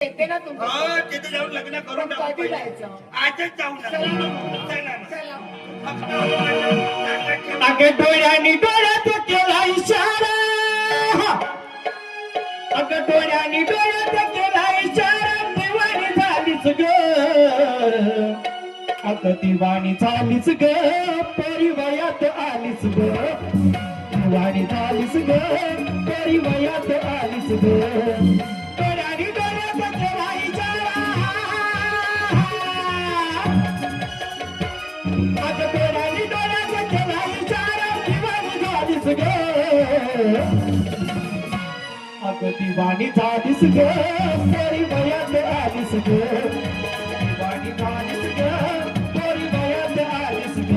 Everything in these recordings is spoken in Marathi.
येते ना तुमचं. हो तिथे जाऊन लग्न करून टाकू कधी पहिले. जायचं? आजच जाऊ ना. चला. चला ना. चला. अगं डोळ्यानी डोळ्यात केला इशारा, अगं डोळ्यानी डोळ्यात केला इशारा, दिवाणी झालीच ग, अगं दिवाणी झालीच ग, परिवयात आलीच ग, दिवाणी झालीच ग, परिवयात आलीच ग, डोळ्यानी डोळ्यात केला इशारा, अगं डोळ्यानी डोळ्यात केला इशारा, दिवाणी झालीच ग, अगं दिवाणी झालीस ग, परिवयात आलीस ग, दिवाणी झालीस ग, परिवयात आलीस ग.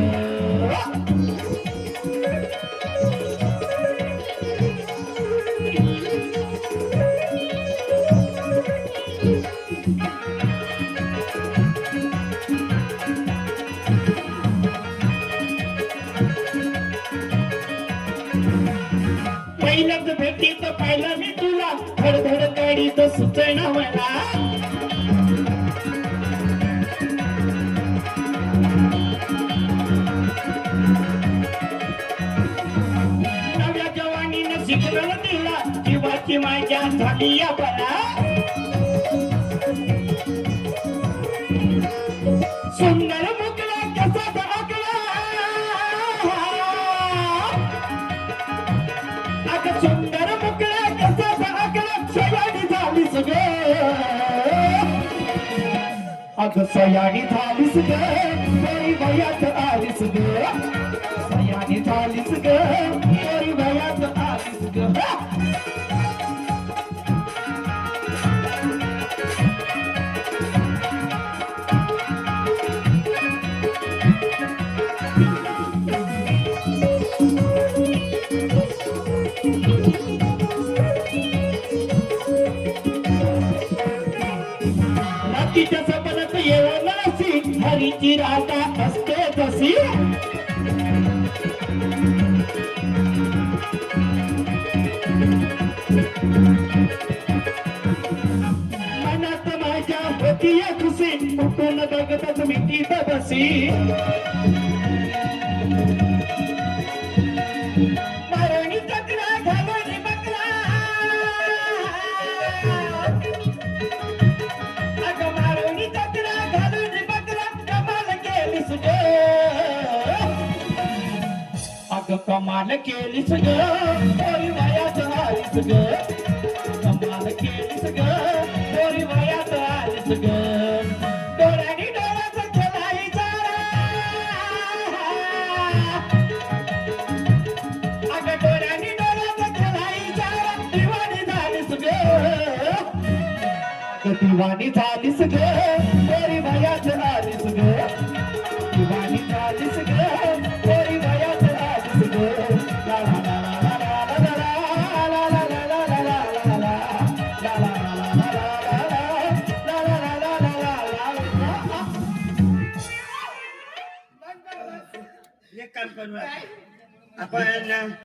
पहिल्याच भेटीत पाहिलं मी तुला, धडधड गाडीत सुचना मला, नव्या जवानीनं शिकवलं तिला, जीवाची माझ्या झाली या बला, सुंदर मुकला कसा दाखला, अगं सुंदर मुकला कसा दाखला, सयानी झालीस ग, अगं सयानी झालीस ग, परिवयात आलीस ग, सयानी झालीस ग, परिवयात आलीस ग. रात्रीच्या सपनात येवं नासी, हरीची राधा असते तशी, मनात माझ्या होती या खुशी, उठून बघतच मिठीत बसी, मारणी चक्रा घालून बकला, अगं मारणी चक्रा घालून बकला, कमाल केलीस ग, अगं कमाल केलीस ग, परिवयात आलीस ग, कमाल केलीस ग, परिवयात आलीस ग, डोळ्यानी डोळ्यात केला इशारा, अगं डोळ्यानी डोळ्यात केला इशारा, दिवाणी झालीस ग, अगं दिवाणी झालीस ग, परिवयात आलीस ग, दिवाणी झालीस ग, परिवयात आलीस ग, ला ला ला ला ला ला ला ला ला ला ला ला ला ला ला ला ला एक काम करूया आपण